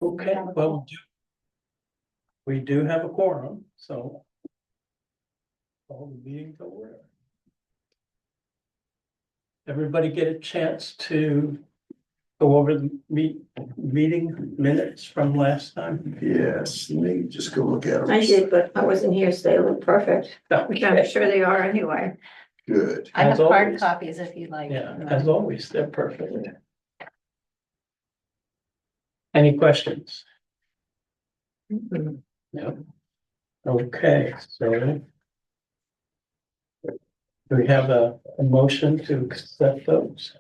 Okay, well, we do have a quorum, so. All the meetings over. Everybody get a chance to go over the meeting minutes from last time? Yes, let me just go look at them. I did, but I wasn't here, so they look perfect, which I'm Okay, sure they are anyway. Good. I have As hard always. copies if you'd like. yeah, as always, they're perfect. Any questions? Mhm. No. Okay, so. Do we have a motion to accept those?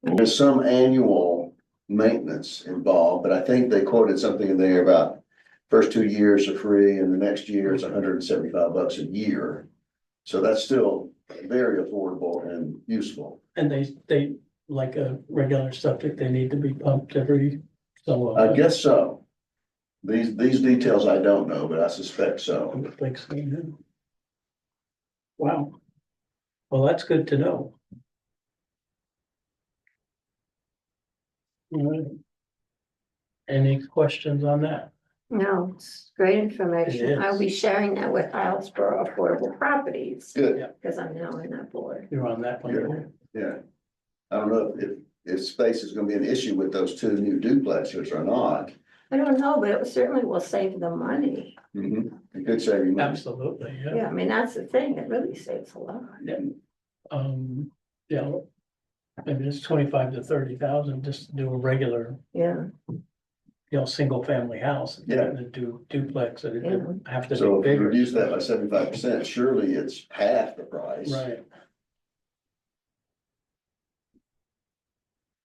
There's some annual maintenance involved, but I think they quoted something in there about first 2 years are free and the next year is $175 a year. So that's still very affordable and useful. And they, like a regular septic, they need to be pumped every so I often. guess so. These details I don't know, but I suspect I so. would think so, yeah. Wow. Well, that's good to know. All right. Any questions on that? No, it's great It information. is. I'll be sharing that with Islesboro Affordable Properties, Good, because I'm now in that board. You're on that one. yeah. I don't know if space is gonna be an issue with those 2 new duplexes or not. I don't know, but it certainly will save the money. It could save you money. Absolutely, yeah. Yeah, I mean, that's the thing, it really saves a lot. Yeah. Maybe it's 25 to 30,000 just to do a regular, Yeah, single family house. Yeah. To do duplex, it Yeah. would have to So be if you bigger. reduce that by 75%, surely it's half the price. Right.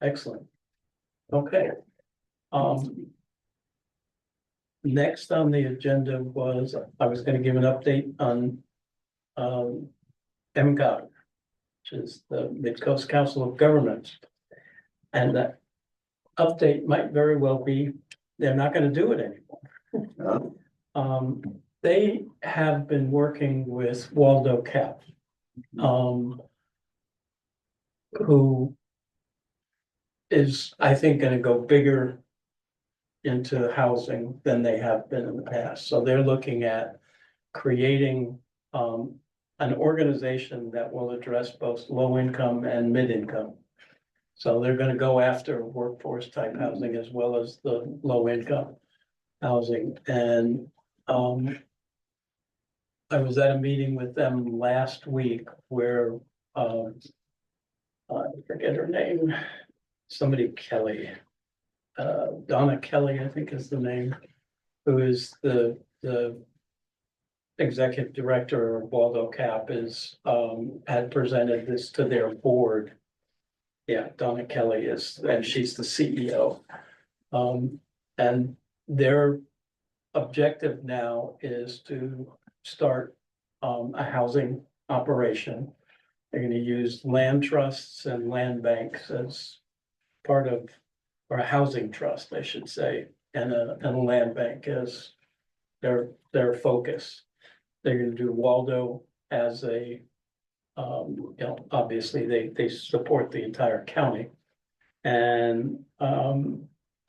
Excellent. Okay. Next on the agenda was, I was gonna give an update on MCOG, which is the Mid-Coast Council of Governments. And that update might very well be, they're not gonna do it anymore. They have been working with Waldo Cap. Who is, I think, gonna go bigger into housing than they have been in the past. So they're looking at creating an organization that will address both low income and mid income. So they're gonna go after workforce type housing as well as the low income housing. And I was at a meeting with them last week where I forget her name, somebody Kelly. Donna Kelly, I think is the name, who is the executive director of Waldo Cap is, had presented this to their board. Yeah, Donna Kelly is, and she's the CEO. And their objective now is to start a housing operation. They're gonna use land trusts and land banks as part of, or a housing trust, I should say, and a land bank as their focus. They're gonna do Waldo as a, obviously they support the entire county. And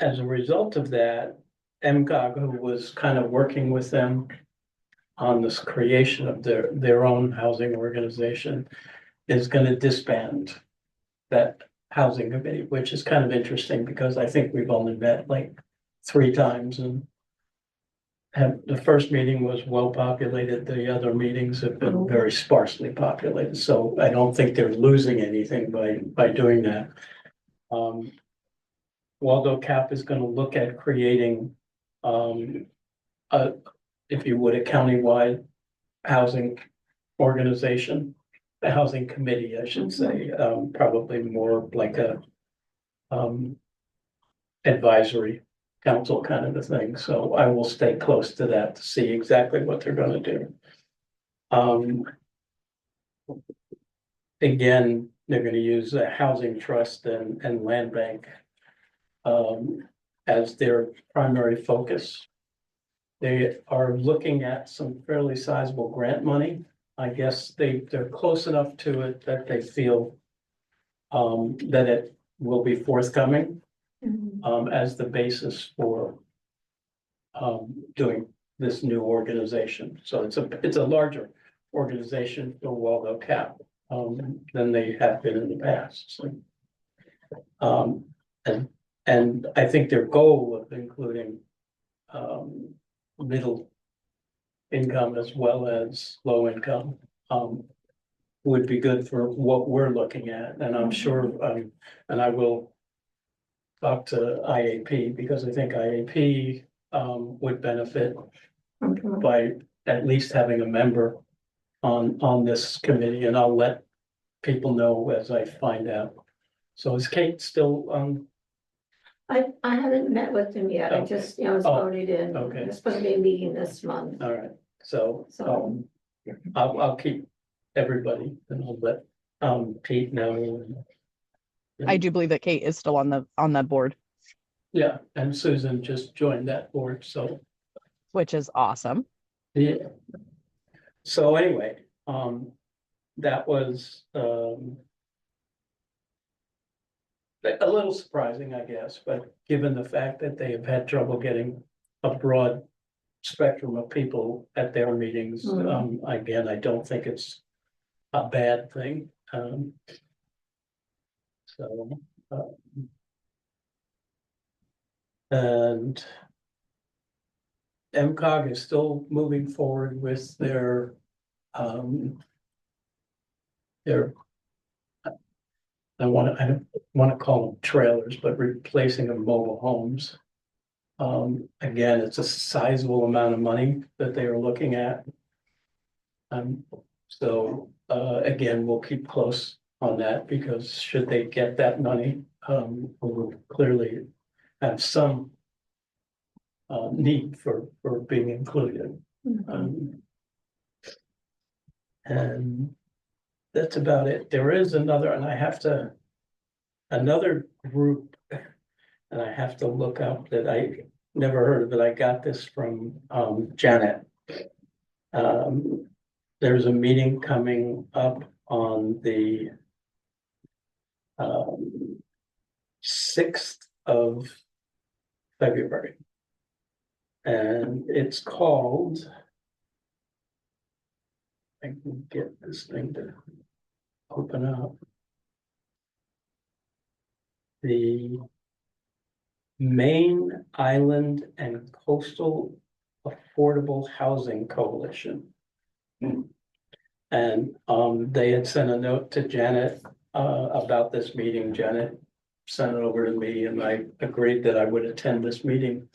as a result of that, MCOG, who was kind of working with them on this creation of their own housing organization, is gonna disband that housing committee, which is kind of interesting because I think we've only met like 3 times and the first meeting was well populated. The other meetings have been very sparsely populated. So I don't think they're losing anything by doing that. Waldo Cap is gonna look at creating if you would, a countywide housing organization. A housing committee, I should say, probably more like a advisory council kind of a thing. So I will stay close to that to see exactly what they're gonna do. Again, they're gonna use a housing trust and land bank as their primary focus. They are looking at some fairly sizable grant money. I guess they're close enough to it that they feel that it will be forthcoming. as the basis for doing this new organization. So it's a larger organization for Waldo Cap than they have been in the past. So, and I think their goal of including middle income as well as low income would be good for what we're looking at. And I'm sure, and I will talk to IAP because I think IAP would benefit Mhm. by at least having a member on this committee, and I'll let people know as I find out. So is Kate still I haven't met with them yet. I Okay. just, was Oh, voted in. okay. There's supposed to be a meeting this month. all right? So So- I'll keep everybody and I'll let Pete know. I do believe that Kate is still on the board, Yeah, and Susan just joined that board, so which is awesome. yeah. So anyway, that was a little surprising, I guess, but given the fact that they have had trouble getting a broad spectrum of people at their meetings, again, I don't think it's a bad thing. So, and MCOG is still moving forward with their I don't want to call them trailers, but replacing of mobile homes. Again, it's a sizable amount of money that they are looking at. So, again, we'll keep close on that because should they get that money, we will clearly have some need for being included. And that's about it. There is another, and another group, and I have to look up that I never heard of it. I got this from Janet. There's a meeting coming up on the 6th of February. And it's called, I can get this thing to open up. The Main Island and Coastal Affordable Housing Coalition. And they had sent a note to Janet about this meeting. Janet sent it over to me and I agreed that I would attend this meeting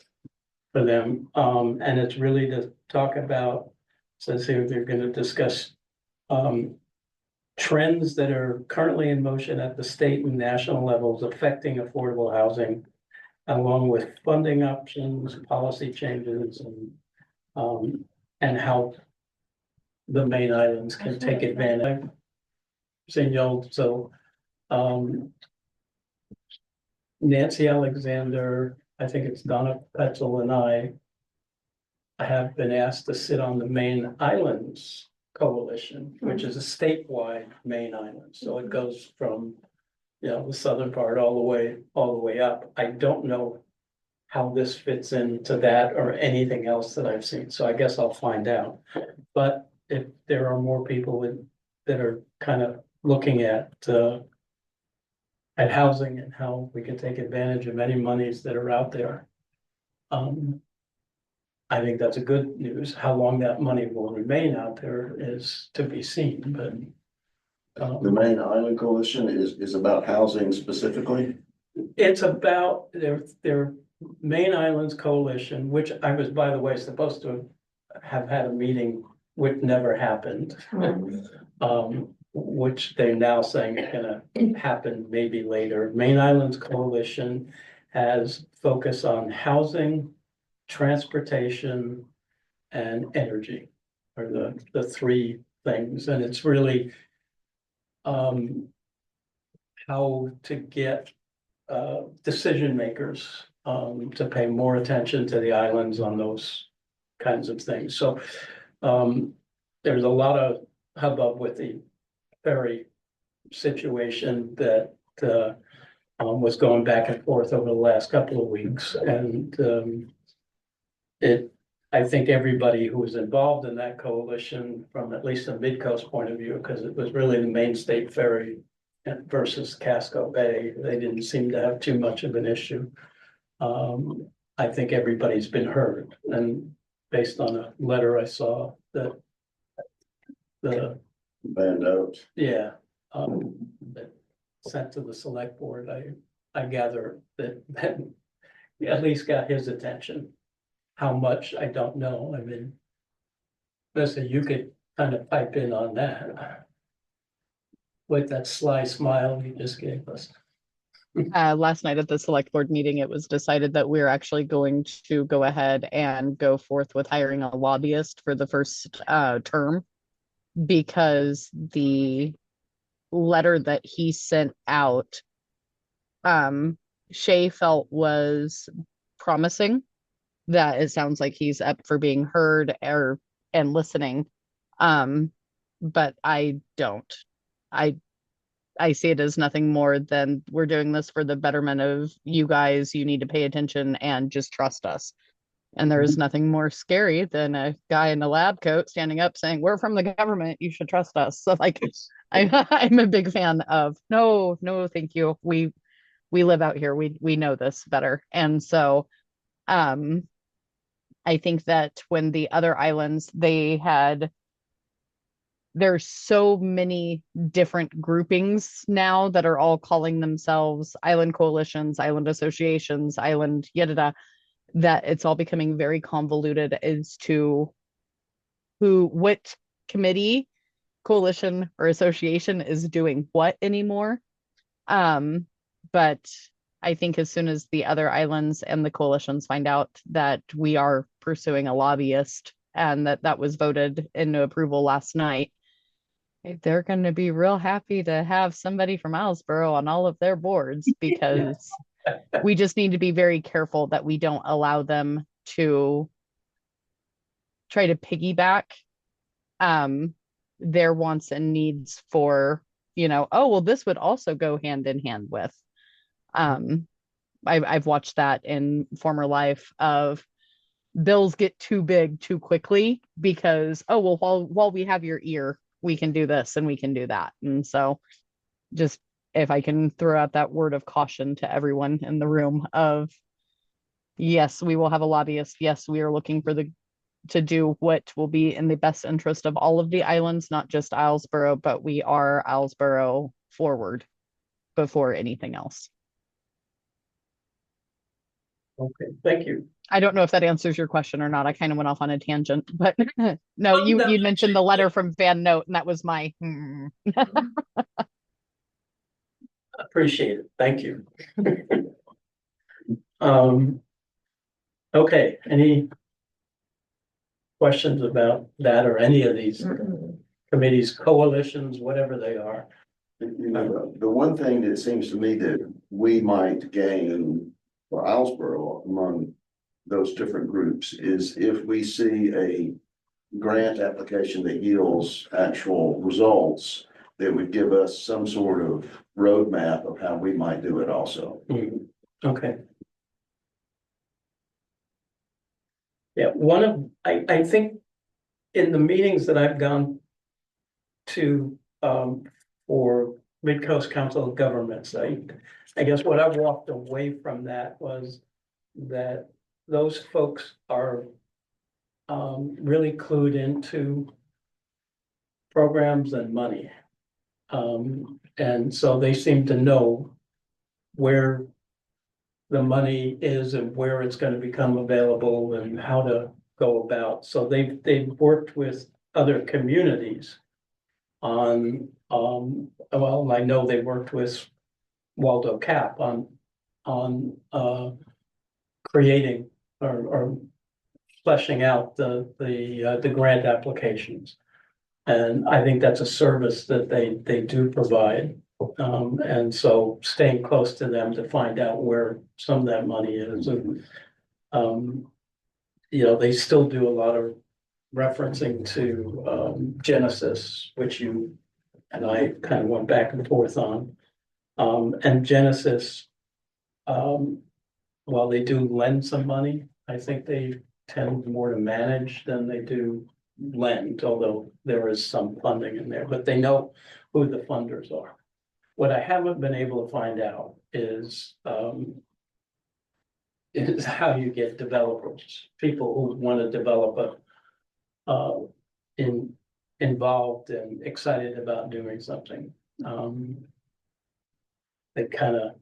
for them. And it's really to talk about, says here they're going to discuss trends that are currently in motion at the state and national levels affecting affordable housing, along with funding options, policy changes, and how the main islands can take advantage. So Nancy Alexander, I think it's Donna Petzel and I have been asked to sit on the Main Islands Coalition, which is a statewide main island. So it goes from, the southern part all the way up. I don't know how this fits into that or anything else that I've seen. So I guess I'll find out. But if there are more people that are kind of looking at housing and how we can take advantage of any monies that are out there, I think that's a good news. How long that money will remain out there is to be seen, but. The Main Island Coalition is about housing specifically. It's about their Main Islands Coalition, which I was, by the way, supposed to have had a meeting, which never happened. Which they're now saying is gonna happen maybe later. Main Islands Coalition has focus on housing, transportation, and energy are the three things, and it's really how to get decision makers to pay more attention to the islands on those kinds of things. So there's a lot of hubbub with the ferry situation that was going back and forth over the last couple of weeks, and I think everybody who was involved in that coalition, from at least a Midcoast point of view, because it was really the Main State Ferry versus Casco Bay, they didn't seem to have too much of an issue. I think everybody's been heard, and based on a letter I saw that Band notes. yeah, that sent to the select board, I gather that at least got his attention. How much, I don't know, I mean, listen, you could kind of pipe in on that. With that sly smile you just gave us. Last night at the select board meeting, it was decided that we're actually going to go ahead and go forth with hiring a lobbyist for the first term, because the letter that he sent out, Shay felt was promising, that it sounds like he's up for being heard and listening. But I don't. I see it as nothing more than, we're doing this for the betterment of you guys. You need to pay attention and just trust us. And there is nothing more scary than a guy in a lab coat standing up saying, we're from the government, you should trust us. So like, I'm a big fan of, no, thank you. We live out here. We know this better. And so, I think that when the other islands, there's so many different groupings now that are all calling themselves island coalitions, island associations, island yada, that it's all becoming very convoluted as to what committee, coalition, or association is doing what anymore. But I think as soon as the other islands and the coalitions find out that we are pursuing a lobbyist, and that was voted into approval last night, they're going to be real happy to have somebody from Islesboro on all of their boards, because we just need to be very careful that we don't allow them to try to piggyback their wants and needs for, oh, well, this would also go hand in hand with. I've watched that in former life of bills get too big too quickly because, oh, well, while we have your ear, we can do this and we can do that. And so just, if I can throw out that word of caution to everyone in the room of, yes, we will have a lobbyist. Yes, we are looking to do what will be in the best interest of all of the islands, not just Islesboro, but we are Islesboro forward before anything else. Okay, thank you. I don't know if that answers your question or not. I kind of went off on a tangent, but no, you mentioned the letter from Van Note, and that was my. Appreciate it. Thank you. Okay, any questions about that or any of these committees, coalitions, whatever they are? The one thing that seems to me that we might gain for Islesboro among those different groups is if we see a grant application that yields actual results, that would give us some sort of roadmap of how we might do it also. Okay. Yeah, I think in the meetings that I've gone to for Mid-Coast Council of Governments, I guess what I walked away from that was that those folks are really clued into programs and money. And so they seem to know where the money is and where it's going to become available and how to go about. So they've worked with other communities on, well, I know they worked with Waldo Cap on creating or fleshing out the grant applications. And I think that's a service that they do provide. And so staying close to them to find out where some of that money is. And, they still do a lot of referencing to Genesis, which you and I kind of went back and forth on. And Genesis while they do lend some money, I think they tend more to manage than they do lend, although there is some funding in there, but they know who the funders are. What I haven't been able to find out is how you get developers, people who want to develop involved and excited about doing something. They kind of,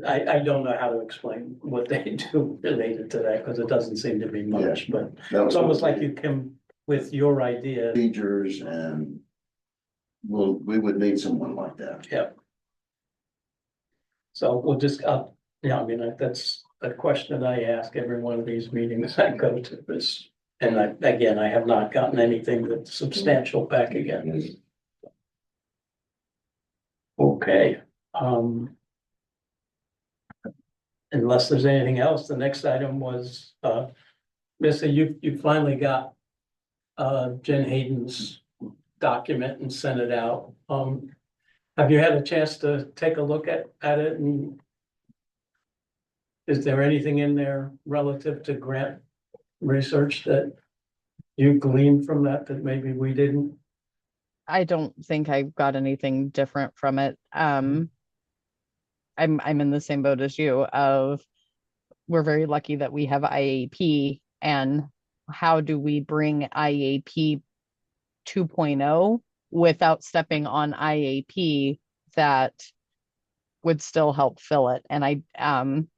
I don't know how to explain what they do related to that, because it doesn't seem to be much, but That was it's almost like you come with your idea. procedures and we would need someone like that. Yeah. So we'll just, yeah, I mean, that's a question I ask every one of these meetings I go to is, and again, I have not gotten anything that's substantial back again. Okay, unless there's anything else, the next item was, Missy, you finally got Jen Hayden's document and sent it out. Have you had a chance to take a look at it, and is there anything in there relative to grant research that you gleaned from that maybe we didn't? I don't think I got anything different from it. I'm in the same boat as you of we're very lucky that we have IAP, and how do we bring IAP 2.0 without stepping on IAP that would still help fill it. And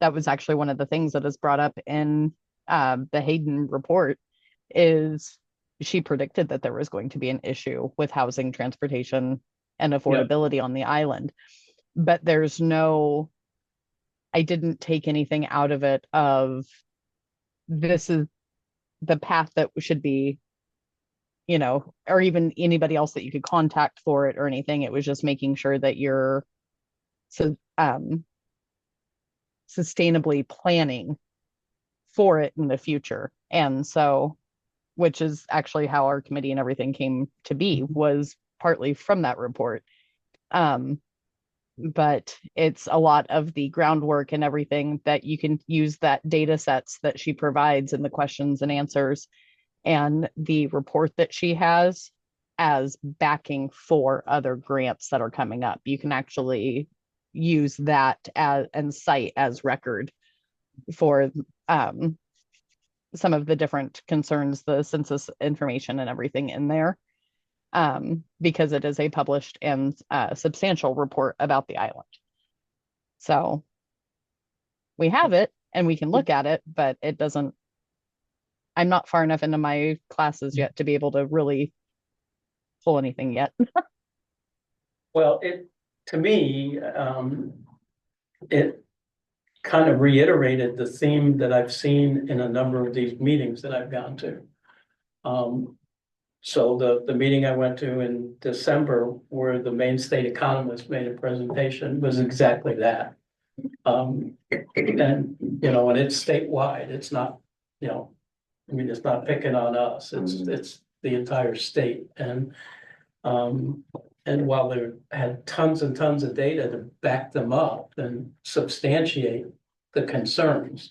that was actually one of the things that is brought up in the Hayden report is she predicted that there was going to be an issue with housing, transportation, and affordability on the island. But I didn't take anything out of it of this is the path that should be, or even anybody else that you could contact for it or anything. It was just making sure that you're sustainably planning for it in the future. And so, which is actually how our committee and everything came to be, was partly from that report. But it's a lot of the groundwork and everything that you can use that data sets that she provides and the questions and answers and the report that she has as backing for other grants that are coming up. You can actually use that and cite as record for some of the different concerns, the census information and everything in there, because it is a published and substantial report about the island. So we have it and we can look at it, but I'm not far enough into my classes yet to be able to really pull anything yet. Well, to me, it kind of reiterated the theme that I've seen in a number of these meetings that I've gone to. So the meeting I went to in December where the Maine State economist made a presentation was exactly that. And, and it's statewide, it's not, it's not picking on us, it's the entire state. And while they had tons and tons of data to back them up and substantiate the concerns,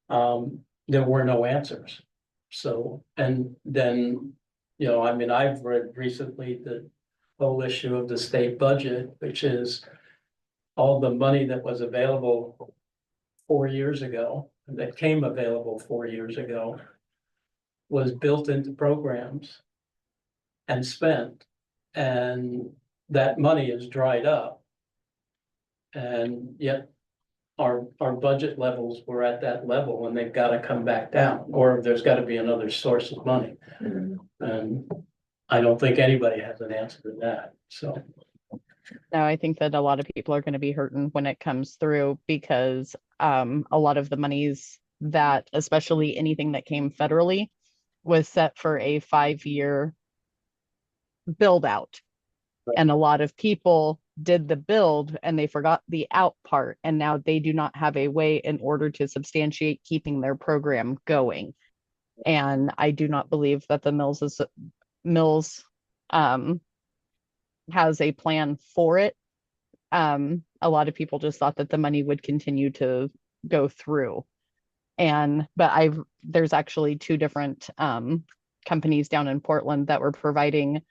there were no answers. So, and then, I've read recently the whole issue of the state budget, which is all the money that was available 4 years ago, that came available 4 years ago, was built into programs and spent, and that money is dried up. And yet our budget levels were at that level and they've got to come back down, or there's got to be another source of money. And I don't think anybody has an answer to that, so. No, I think that a lot of people are going to be hurting when it comes through because a lot of the monies that, especially anything that came federally, was set for a 5-year build out. Right. And a lot of people did the build and they forgot the out part. And now they do not have a way in order to substantiate keeping their program going. And I do not believe that the Mills has a plan for it. a lot of people just thought that the money would continue to go through. But there's actually two different companies down in Portland that were providing,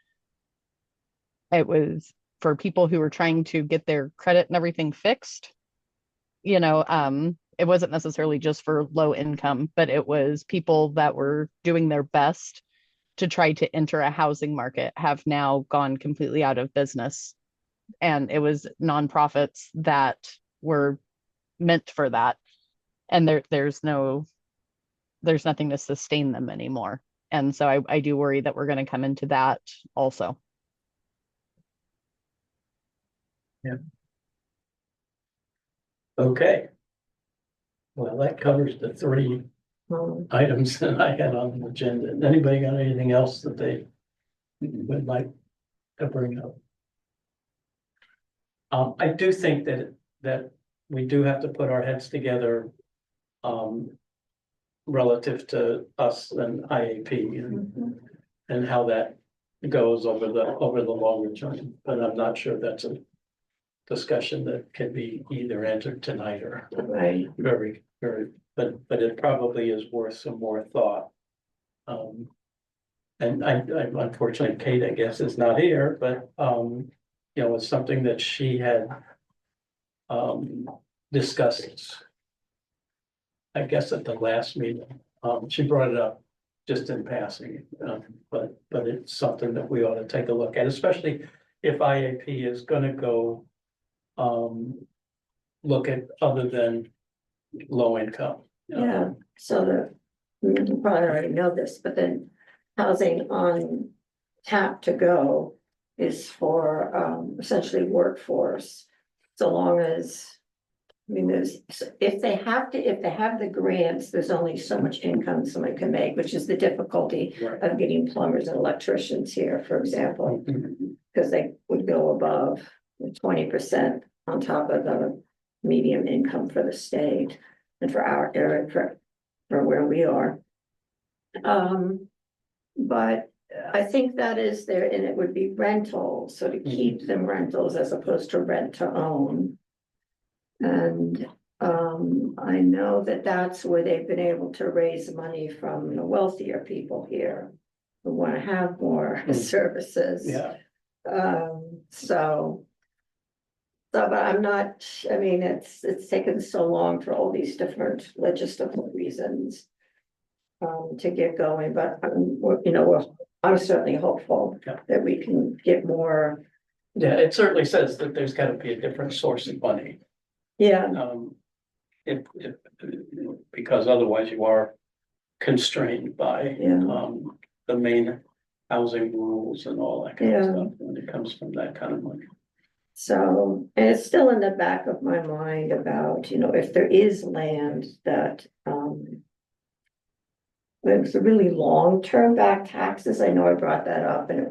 it was for people who were trying to get their credit and everything fixed. It wasn't necessarily just for low income, but it was people that were doing their best to try to enter a housing market have now gone completely out of business. And it was nonprofits that were meant for that. And there's nothing to sustain them anymore. And so I do worry that we're going to come into that also. Okay. Well, that covers the three items that I had on the agenda. Anybody got anything else that they would like to bring up? I do think that we do have to put our heads together relative to us and IAP and how that goes over the longer term, but I'm not sure that's a discussion that can be either entered tonight or Right. very, but it probably is worth some more thought. And I unfortunately, Kate, I guess, is not here, but it's something that she had discussed, I guess, at the last meeting. She brought it up just in passing, but it's something that we ought to take a look at, especially if IAP is gonna go look at other than low income. Yeah, so you probably already know this, but then housing on tap to go is for essentially workforce. So long as, if they have the grants, there's only so much income someone can make, which is the difficulty Right. of getting plumbers and electricians here, for example, because they would go above 20% on top of the median income for the state and for our area, for where we are. But I think that is there, and it would be rentals, so to keep them rentals as opposed to rent to own. And I know that that's where they've been able to raise money from the wealthier people here who want to have more services. Yeah, But I'm not, it's taken so long for all these different logistical reasons to get going, but I'm certainly hopeful Yeah. that we can get more. yeah, it certainly says that there's gotta be a different source of money. Yeah, If because otherwise you are constrained by Yeah. the main housing rules and all that kind of Yeah. stuff when it comes from that kind of money. so, and it's still in the back of my mind about, if there is land that, it's a really long-term back taxes. I know I brought that up and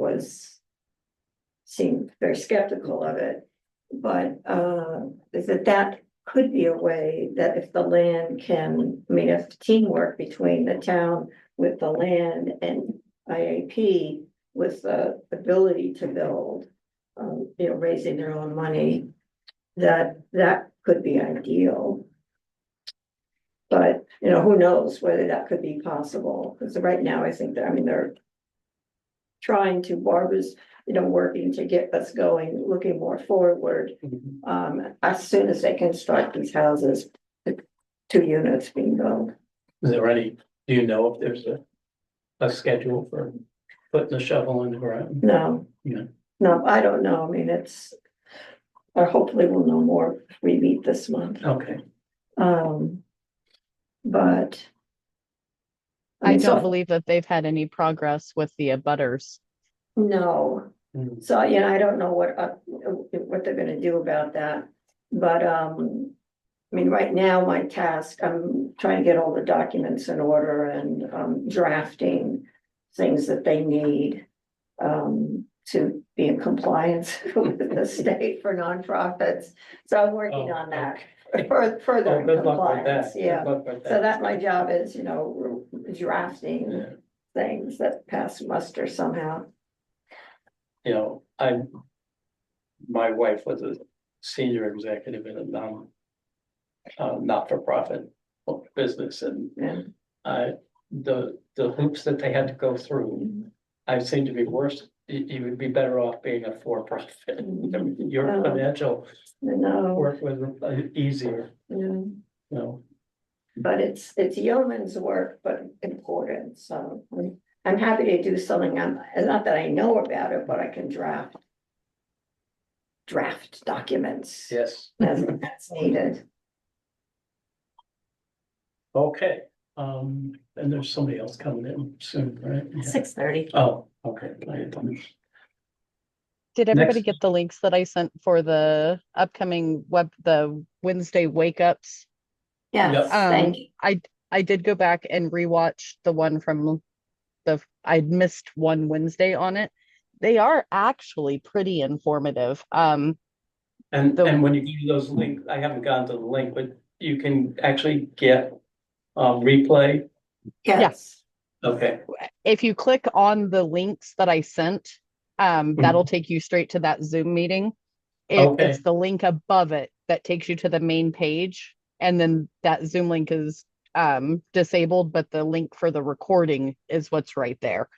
seemed very skeptical of it. But that could be a way that if the land can, if teamwork between the town with the land and IAP with the ability to build, raising their own money, that could be ideal. But, who knows whether that could be possible, because right now I think that, they're trying to, Barbara's, working to get us going, looking more forward. As soon as they can start these houses, the 2 units being built. Is there any, do you know if there's a schedule for putting the shovel in the ground? No. Yeah. No, I don't know. Or hopefully we'll know more if we meet this month. Okay, But. I don't believe that they've had any progress with the abutters. No. Mhm. So, I don't know what they're gonna do about that, but, right now, my task, I'm trying to get all the documents in order and, drafting things that they need, to be in compliance with the state for nonprofits. So I'm working on that for further good luck with compliance, that. yeah. Good luck with So that my job is, drafting Yeah. things that pass muster somehow. My wife was senior executive in a not-for-profit business, and Yeah. the hoops that they had to go through, I seem to be worse. You would be better off being a for-profit. Your Oh. financial No, work was easier, no, you but it's yeoman's work, but important, so I'm happy to do something. Not that I know about it, but I can draft documents Yes, as needed. okay. And there's somebody else coming in soon, right? Yeah. 6:30. Oh, okay. Did everybody Next. get the links that I sent for the upcoming the Wednesday wake ups? Yes, Yep. thank you. I did go back and rewatch the one from I'd missed one Wednesday on it. They are actually pretty informative. And The- when you go to those links, I haven't gone to the link, but you can actually get replay. Yes, Okay, if you click on the links that I sent, that'll take you straight to that Zoom meeting. Okay. It's the link above it that takes you to the main page, and then that Zoom link is disabled, but the link for the recording is what's right there.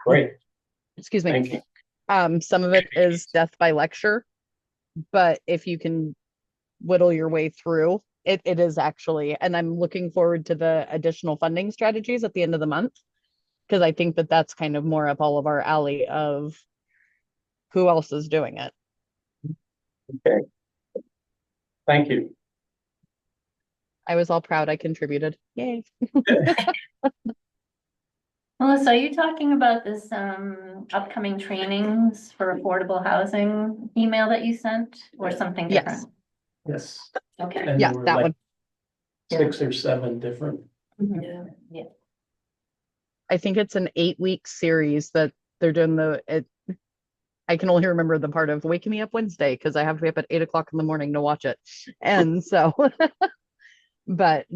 great. Excuse me. Thank you. Some of it is death by lecture, but if you can whittle your way through, it is actually, and I'm looking forward to the additional funding strategies at the end of the month, because I think that that's kind of more up all of our alley of who else is doing it. Okay. Thank you. I was all proud I contributed. Yay. Melissa, are you talking about this upcoming trainings for affordable housing email that you sent, or something Yes. different? Yes. Okay. And Yeah, there were that like one. 6 or 7 different. Mhm. yeah, I think it's an 8-week series that they're doing I can only remember the part of waking me up Wednesday because I have to be up at 8 o'clock in the morning to watch it. And so, but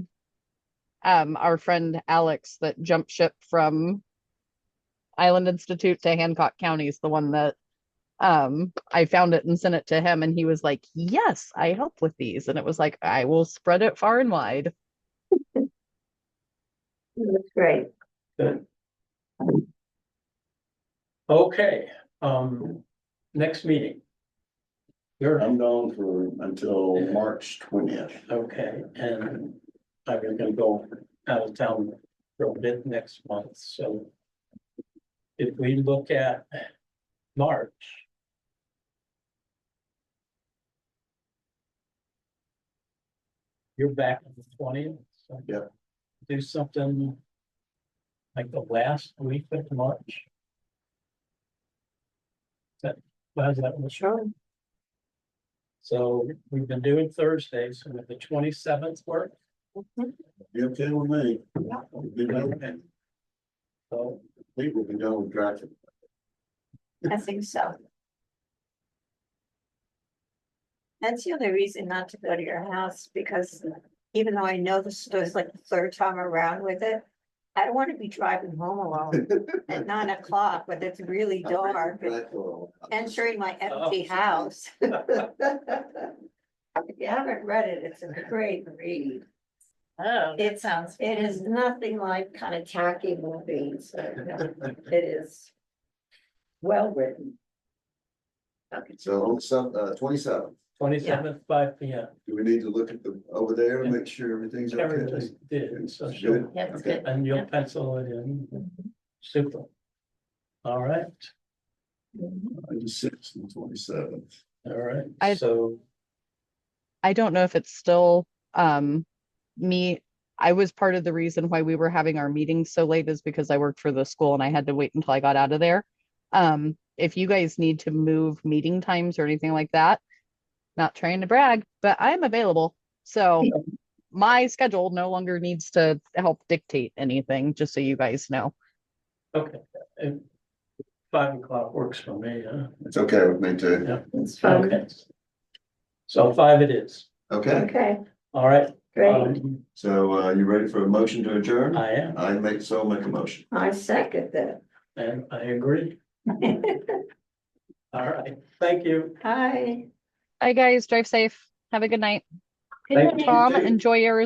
our friend Alex that jumped ship from Island Institute to Hancock County is the one that I found it and sent it to him, and he was like, yes, I help with these. And it was like, I will spread it far and wide. that's great. Good. Okay, next meeting. You're, I'm gone until March 20th. okay, and I'm gonna go out of town for a bit next month, so. If we look at March. You're back on the 20th, so. Yep. Do something. Like the last week of March. How's that? Sure. So we've been doing Thursdays, so with the 27th work. You okay with me? Okay. So, We will be done with drafting. I think so. That's the other reason not to go to your house, because even though I know this is like the third time around with it, I don't want to be driving home alone at 9 o'clock when it's really dark and entering my empty house. If you haven't read it, it's a great read. Oh, It is nothing like kind of tacky movies. It is well written. So on some, 27th, 27th, 5 p.m. do we need to look at over there and make sure everything's Karen okay? just did, so Good. she'll, yeah, it's Okay. good. and you'll Yeah. pencil it in. Super. All right, The 6th and 27th. all right, I- so, I don't know if it's still me. I was part of the reason why we were having our meetings so late is because I worked for the school and I had to wait until I got out of there. If you guys need to move meeting times or anything like that, not trying to brag, but I'm available. So my schedule no longer needs to help dictate anything, just so you guys know. okay, and 5 o'clock works for me, huh? It's okay with me too. Yeah. It's fun. Okay. So 5 it is, Okay, Okay, all right. great. so you ready for a motion to adjourn? I am, Make a motion. I second that. and I agree. All right, thank you. Hi. Bye, guys. Drive safe. Have a good night. Good Thank night. you. Tom, too. enjoy Arizona.